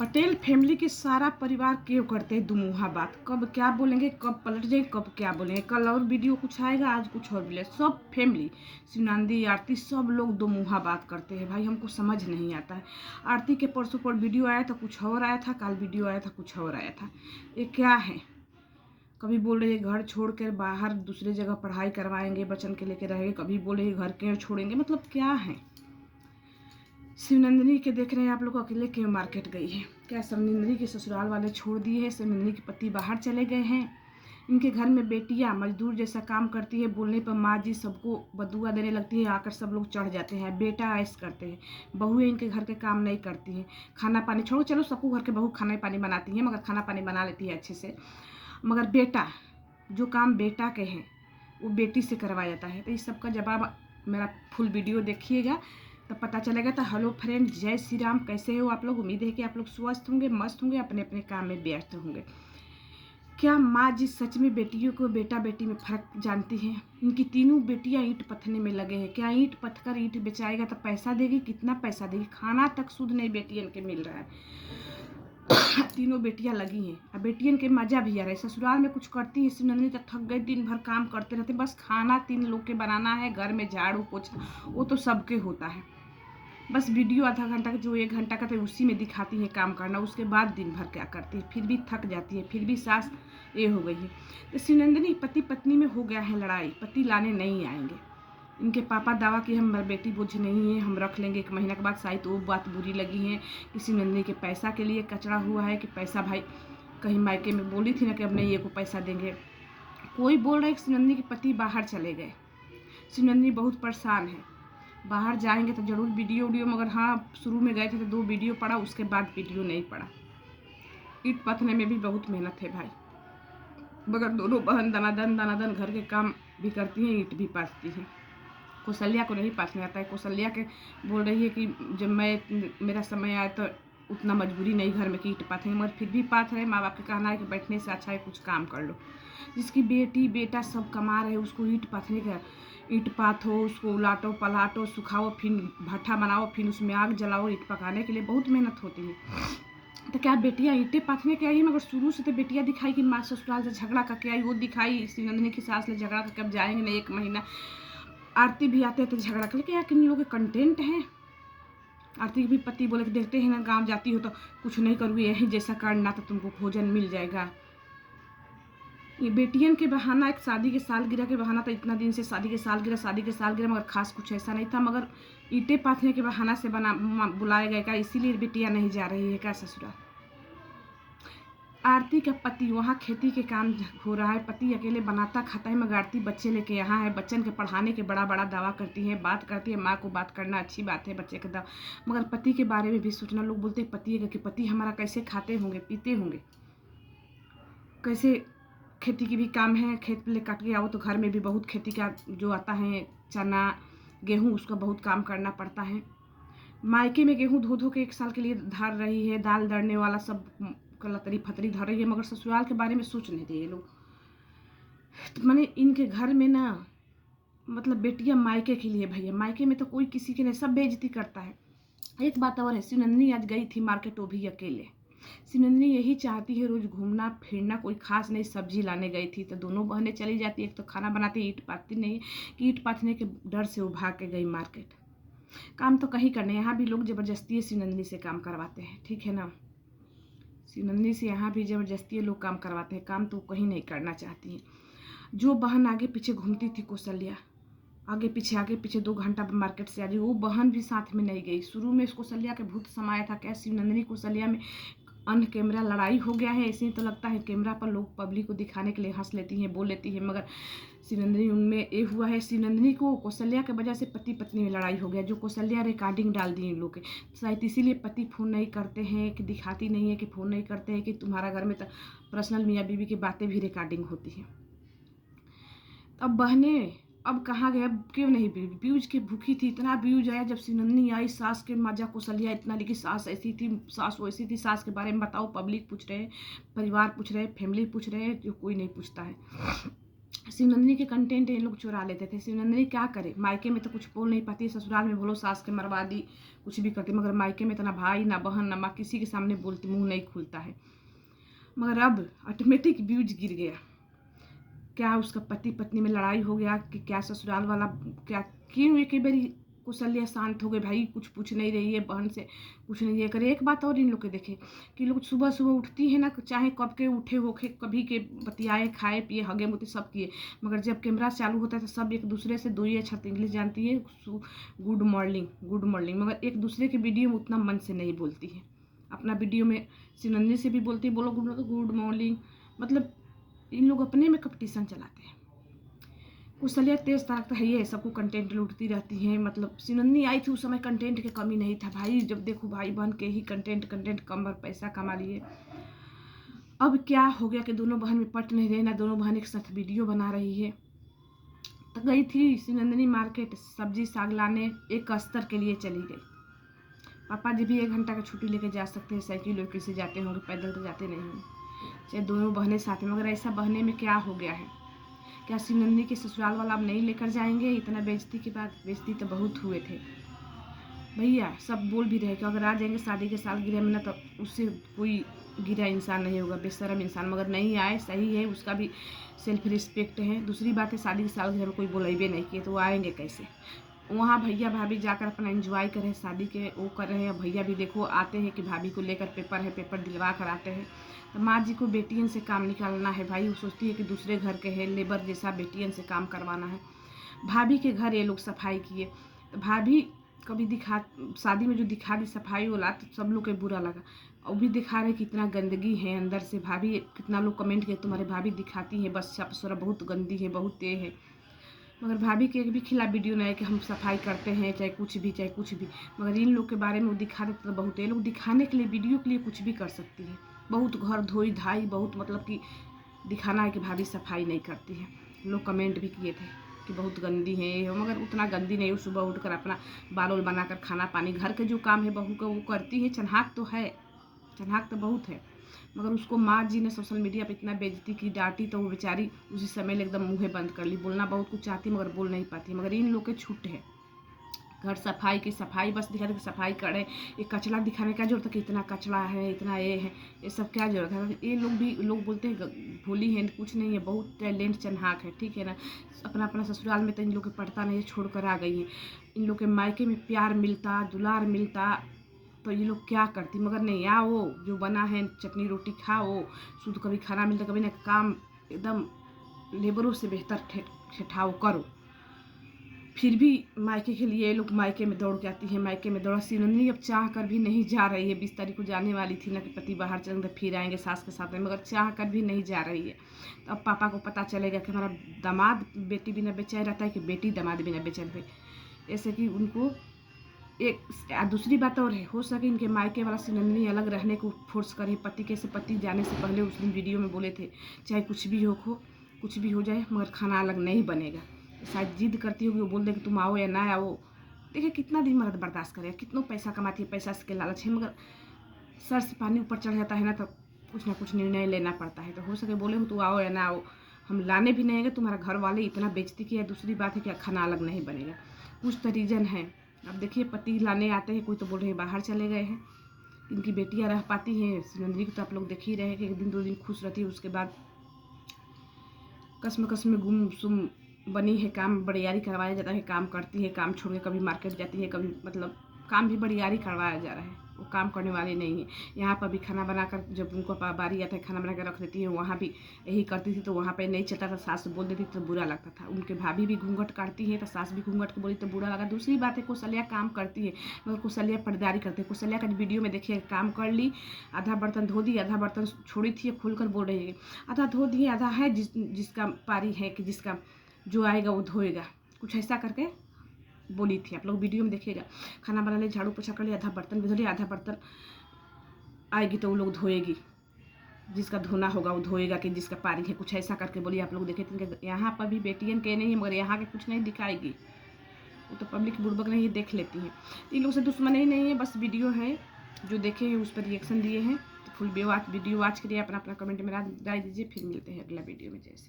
Patel family के सारा परिवार क्यों करते हैं दुमुहा बात। कब क्या बोलेंगे, कब पलट जाए, कब क्या बोलेंगे। कल और वीडियो कुछ आएगा, आज कुछ और बोले। सब फैमिली, शिवनंदी, आरती, सब लोग दुमुहा बात करते हैं भाई। हमको समझ नहीं आता है। आरती के परसों पर वीडियो आया था कुछ और आया था, कल वीडियो आया था कुछ और आया था। ये क्या है। कभी बोल रहे घर छोड़ कर बाहर दूसरी जगह पढ़ाई करवाएंगे, बच्चन के लेके रहेंगे, कभी बोले घर क्यों छोड़ेंगे। मतलब क्या है। शिवनंदिनी के देख रहे हैं आप लोग अकेले क्यों मार्केट गई है। क्या शिवनंदिनी के ससुराल वाले छोड़ दिए हैं, शिवनंदिनी के पति बाहर चले गए हैं। इनके घर में बेटियां मजदूर जैसा काम करती है, बोलने पर माँ जी सबको बदुआ देने लगती है, आकर सब लोग चढ़ जाते हैं। बेटा ऐश करते हैं, बहुएं इनके घर के काम नहीं करती हैं। खाना पानी छोड़ो, चलो सबको घर के बहू खाना पानी बनाती है, मगर खाना पानी बना लेती है अच्छे से। मगर बेटा, जो काम बेटा के हैं वो बेटी से करवाया जाता है। तो इस सब का जवाब मेरा फुल वीडियो देखिएगा तो पता चलेगा। तो हेलो फ्रेंड, जय श्री राम। कैसे हो आप लोग। उम्मीद है कि आप लोग स्वस्थ होंगे, मस्त होंगे, अपने अपने काम में व्यस्त होंगे। क्या माँ जी सच में बेटियों को बेटा बेटी में फर्क जानती हैं। इनकी तीनों बेटियां ईंट पथने में लगे हैं। क्या ईंट पथकर ईंट बेचाएगा तो पैसा देगी, कितना पैसा देगी। खाना तक शुद्ध नहीं बेटियन के मिल रहा है। तीनों बेटियां लगी हैं। अब बेटियन के मजा भी आ रहा है। ससुराल में कुछ करती है शिवनंदिनी तो थक गई, दिन भर काम करते रहते। बस खाना 3 लोग के बनाना है, घर में झाड़ू पोछा वो तो सबके होता है। बस वीडियो आधा घंटा का जो 1 घंटा का था उसी में दिखाती है काम करना। उसके बाद दिन भर क्या करती है, फिर भी थक जाती है, फिर भी सास ये हो गई है। तो शिवनंदिनी पति पत्नी में हो गया है लड़ाई, पति लाने नहीं आएंगे। इनके पापा दावा कि हम बेटी बोझ नहीं है, हम रख लेंगे 1 महीना के बाद। शायद वो बात बुरी लगी है कि शिवनंदिनी के पैसा के लिए कचरा हुआ है कि पैसा भाई कहीं मायके में बोली थी ना कि अब नहीं ये को पैसा देंगे। कोई बोल रहा है कि शिवनंदिनी के पति बाहर चले गए। शिवनंदिनी बहुत परेशान है। बाहर जाएंगे तो जरूर वीडियो, मगर हाँ शुरू में गए थे तो 2 वीडियो पड़ा, उसके बाद वीडियो नहीं पड़ा। ईंट पथने में भी बहुत मेहनत है भाई। मगर दोनों बहन दनादन घर के काम भी करती हैं, ईंट भी पाथती हैं। कौशल्या को नहीं पाथने आता है। कौशल्या के बोल रही है कि जब मेरा समय आया तो उतना मजबूरी नहीं घर में कि ईंट पाथेंगे, मगर फिर भी पाथ रहे। माँ बाप का कहना है कि बैठने से अच्छा है कुछ काम कर लो। जिसकी बेटी बेटा सब कमा रहे उसको ईंट पाथने का, ईंट पाथो, उसको उलाटो पलाटो, सुखाओ, फिर भट्ठा बनाओ, फिर उसमें आग जलाओ। ईंट पकाने के लिए बहुत मेहनत होती है। तो क्या बेटियां ईंटें पाथने के आई, मगर शुरू से तो बेटियां दिखाई कि माँ ससुराल से झगड़ा करके आई। वो दिखाई शिवनंदिनी की सास ने झगड़ा करके अब जाएंगे ना 1 महीना। आरती भी आते हैं तो झगड़ा कर क्या किन लोगों के कंटेंट हैं। आरती के भी पति बोले कि देखते हैं ना, गाँव जाती हो तो कुछ नहीं करोगे, यही जैसा करना तो तुमको भोजन मिल जाएगा। ये बेटियन के बहाना, एक शादी के सालगिरह के बहाना था। इतना दिन से शादी के सालगिरह मगर खास कुछ ऐसा नहीं था। मगर ईंटें पाथने के बहाना से बुलाया गया क्या, इसीलिए बेटियां नहीं जा रही है क्या ससुराल। आरती का पति वहाँ खेती के काम हो रहा है, पति अकेले बनाता खाता है, मगर आरती बच्चे लेके यहाँ है। बच्चन के पढ़ाने के बड़ा दावा करती है, बात करती है। माँ को बात करना अच्छी बात है, बच्चे का मगर पति के बारे में भी सोचना। लोग बोलते हैं पति है कि पति हमारा कैसे खाते होंगे पीते होंगे, कैसे। खेती की भी काम है, खेत ले काट के आओ तो घर में भी बहुत खेती का जो आता है, चना गेहूँ, उसका बहुत काम करना पड़ता है। मायके में गेहूँ धो के 1 साल के लिए धर रही है, दाल दरने वाला सब कलतरी फतरी धर रही है, मगर ससुराल के बारे में सोच नहीं रहे लोग। तो मैंने इनके घर में ना, मतलब बेटियां मायके के लिए भैया, मायके में तो कोई किसी के नहीं, सब बेइज्जती करता है। एक बात और है, शिवनंदिनी आज गई थी मार्केट, वो भी अकेले। शिवनंदिनी यही चाहती है रोज घूमना फिरना, कोई खास नहीं। सब्जी लाने गई थी तो दोनों बहनें चली जाती, एक तो खाना बनाती, ईंट पाथती नहीं कि ईंट पाथने के डर से वो भाग के गई मार्केट। काम तो कहीं करने, यहाँ भी लोग जबरदस्ती शिवनंदिनी से काम करवाते हैं, ठीक है ना। शिवनंदिनी से यहाँ भी जबरदस्ती लोग काम करवाते हैं, काम तो कहीं नहीं करना चाहती हैं। जो बहन आगे पीछे घूमती थी कौशल्या, आगे पीछे 2 घंटा मार्केट से आ रही, वो बहन भी साथ में नहीं गई। शुरू में कौशल्या के भूत समाया था। क्या शिवनंदिनी कौशल्या में अन कैमरा लड़ाई हो गया है, ऐसे ही तो लगता है। कैमरा पर लोग पब्लिक को दिखाने के लिए हंस लेती हैं, बोल लेती है, मगर शिवनंदिनी उनमें ये हुआ है। शिवनंदिनी को कौशल्या की वजह से पति पत्नी में लड़ाई हो गया, जो कौशल्या रिकॉर्डिंग डाल दी इन लोग के। शायद इसीलिए पति फ़ोन नहीं करते हैं, कि दिखाती नहीं है कि फ़ोन नहीं करते हैं, कि तुम्हारा घर में तो पर्सनल मियाँ बीवी की बातें भी रिकॉर्डिंग होती हैं। अब बहनें अब कहाँ गए, अब क्यों नहीं व्यूज की भूखी थी। इतना व्यूज आया जब शिवनंदिनी आई। सास के मजा कौशल्या इतना लिखी, सास ऐसी थी, सास वैसी थी, सास के बारे में बताओ। पब्लिक पूछ रहे, परिवार पूछ रहे, फैमिली पूछ रहे, जो कोई नहीं पूछता है। शिवनंदिनी के कंटेंट ये लोग चुरा लेते थे। शिवनंदिनी क्या करे, मायके में तो कुछ बोल नहीं पाती, ससुराल में बोलो सास के मरवा दी, कुछ भी करती, मगर मायके में तो ना भाई ना बहन ना माँ किसी के सामने बोलती, मुंह नहीं खुलता है। मगर अब ऑटोमेटिक व्यूज गिर गया। क्या उसका पति पत्नी में लड़ाई हो गया कि क्या ससुराल वाला क्या क्यों एक ही बारी कुशल्या शांत हो गए, भाई कुछ पूछ नहीं रही है, बहन से कुछ नहीं करे। एक बात और इन लोग के देखे कि लोग सुबह सुबह उठती है ना, चाहे कब के उठे होके, कभी के बतियाए खाए पिए हगे मुते सब किए, मगर जब कैमरा चालू होता है तो सब एक दूसरे से दो ही अक्षर इंग्लिश जानती है, गुड मॉर्निंग गुड मॉर्निंग, मगर एक दूसरे के वीडियो में उतना मन से नहीं बोलती है। अपना वीडियो में शिवनंदिनी से भी बोलती है, बोलो गुड मॉर्निंग, मतलब इन लोग अपने में कंपटीशन चलाते हैं। कुशल्या तेज तराक तो है ही है, सबको कंटेंट लूटती रहती हैं। मतलब शिवनंदिनी आई थी उस समय कंटेंट की कमी नहीं था भाई, जब देखो भाई बहन के ही कंटेंट कम पैसा कमा लिए। अब क्या हो गया कि दोनों बहन में पट नहीं रहे ना, दोनों बहन एक साथ वीडियो बना रही है। तो गई थी शिवनंदिनी मार्केट सब्जी साग लाने, एक अस्तर के लिए चली गई। पापा जी भी 1 घंटा का छुट्टी लेके जा सकते हैं, साइकिल वाइकिल से जाते होंगे, पैदल तो जाते नहीं होंगे, चाहे दोनों बहनें साथ में। मगर ऐसा बहने में क्या हो गया है, क्या शिवनंदिनी के ससुराल वाला अब नहीं लेकर जाएंगे? इतना बेइज्जती के बाद, बेइज्जती तो बहुत हुए थे भैया, सब बोल भी रहे कि अगर आ जाएंगे शादी के सालगिरह में ना तो उससे कोई गिरा इंसान नहीं होगा, बेशरम इंसान, मगर नहीं आए सही है, उसका भी सेल्फ रिस्पेक्ट है। दूसरी बात है शादी के सालगिरह में कोई बोलेबे नहीं किए तो वो आएंगे कैसे? वहाँ भैया भाभी जाकर अपना एंजॉय करें, शादी के वो कर रहे हैं। भैया भी देखो आते हैं कि भाभी को लेकर पेपर है, पेपर दिलवा कर आते हैं। तो माँ जी को बेटियन से काम निकालना है भाई, वो सोचती है कि दूसरे घर के हैं, लेबर जैसा बेटियन से काम करवाना है। भाभी के घर ये लोग सफाई किए, तो भाभी कभी शादी में जो दिखा दी सफाई वाला, तो सब लोग को बुरा लगा। और भी दिखा रहे कि इतना गंदगी है अंदर से, भाभी कितना लोग कमेंट किए तुम्हारे भाभी दिखाती है बस सपसोरा बहुत गंदी है, बहुत तेज है, मगर भाभी के भी खिलाफ वीडियो नहीं है कि हम सफाई करते हैं चाहे कुछ भी। मगर इन लोग के बारे में वो दिखा देते तो बहुत, ये लोग दिखाने के लिए वीडियो के लिए कुछ भी कर सकती है। बहुत घर धोई धाई, बहुत मतलब कि दिखाना है कि भाभी सफाई नहीं करती है। लोग कमेंट भी किए थे कि बहुत गंदी है, मगर उतना गंदी नहीं। वो सुबह उठकर अपना बाल वाल बनाकर खाना पानी घर के जो काम है बहू का वो करती है। चन्हाक तो है, चन्हाक तो बहुत है, मगर उसको माँ जी ने सोशल मीडिया पे इतना बेइज्जती की, डांटी, तो वो बेचारी उसी समय एकदम मुँह बंद कर ली। बोलना बहुत कुछ चाहती मगर बोल नहीं पाती। मगर इन लोग के छूट है, घर सफाई की सफाई बस दिखा दे कि सफाई करें, ये कचरा दिखाने का जरूरत है कि इतना कचरा है, इतना ये है, ये सब क्या जरूरत है? ये लोग भी लोग बोलते हैं भोली है, कुछ नहीं है, बहुत टैलेंट चन्हाक है, ठीक है ना। अपना अपना ससुराल में तो इन लोग के पड़ता नहीं, छोड़ कर आ गई है। इन लोग के मायके में प्यार मिलता, दुलार मिलता तो ये लोग क्या करती, मगर नहीं, आओ जो बना है चटनी रोटी खाओ, शुद्ध कभी खाना मिलता कभी ना, काम एकदम लेबरों से बेहतर ठेठाओ करो। फिर भी मायके के लिए ये लोग मायके में दौड़ के आती है, मायके में दौड़ा। शिवनंदिनी अब चाह कर भी नहीं जा रही है, 20 तारीख को जाने वाली थी ना कि पति बाहर चलेंगे फिर आएंगे सास के साथ में, मगर चाह कर भी नहीं जा रही है। तो अब पापा को पता चलेगा कि हमारा दामाद बेटी बिना बेचैन रहता है कि बेटी दामाद बिना बेचैन है, ऐसे कि उनको एक दूसरी बात और है, हो सके इनके मायके वाला शिवनंदिनी अलग रहने को फोर्स करे। पति के से पति जाने से पहले उस दिन वीडियो में बोले थे चाहे कुछ भी हो जाए मगर खाना अलग नहीं बनेगा। शायद जिद करती होगी, वो बोल दे कि तुम आओ या ना आओ। देखिए कितना दिन मर्द बर्दाश्त करे, कितना पैसा कमाती है, पैसा के लालच है, मगर सर से पानी ऊपर चढ़ जाता है ना, तो कुछ ना कुछ निर्णय लेना पड़ता है। तो हो सके बोले तू आओ या ना आओ, हम लाने भी नहीं गए, तुम्हारा घर वाले इतना बेइज्जती किया। दूसरी बात है कि खाना अलग नहीं बनेगा, कुछ तो रीजन है। अब देखिए पति लाने आते हैं, कोई तो बोल रहे हैं बाहर चले गए हैं, इनकी बेटियां रह पाती हैं। शिवनंदिनी को तो आप लोग देख ही रहे हैं कि 1 दिन 2 दिन खुश रहती है, उसके बाद कसम गुमसुम बनी है। काम बड़ियारी करवाया जाता है, काम करती है, काम छोड़ के कभी मार्केट जाती है, कभी मतलब काम भी बड़ियारी करवाया जा रहा है, वो काम करने वाली नहीं है। यहाँ पर भी खाना बनाकर जब उनको बारी आता है खाना बना कर रख देती है, वहाँ भी यही करती थी। तो वहाँ पे नहीं चलता था, सास बोल देती तो बुरा लगता था। उनके भाभी भी घूंघट काटती है तो सास भी घूंघट को बोली तो बुरा लगा। दूसरी बात है कुशल्या काम करती है, मगर कुशल्या पर्दारी करती है। कुशल्या का वीडियो में देखिए काम कर ली, आधा बर्तन धो दी, आधा बर्तन छोड़ी थी, खुल कर बोल रही है आधा धो दिए, आधा है जिसका पारी है कि जिसका जो आएगा वो धोएगा, कुछ ऐसा करके बोली थी। आप लोग वीडियो में देखिएगा। खाना बना ले, झाड़ू पोछा कर ले, आधा बर्तन भी धो ले, आधा बर्तन आएगी तो वो लोग धोएगी, जिसका धोना होगा वो धोएगा कि जिसका पारी है, कुछ ऐसा करके बोली। आप लोग देखे थे। यहाँ पर भी बेटियन के नहीं है, मगर यहाँ के कुछ नहीं दिखाएगी, वो तो पब्लिक बुड़बक नहीं देख लेती है। इन लोग से दुश्मन ही नहीं है, बस वीडियो है जो देखे हैं उस पर रिएक्शन दिए हैं। तो फुल वीडियो वॉच करिए, अपना कमेंट में डाल दीजिए। फिर मिलते हैं अगला वीडियो में। जैसे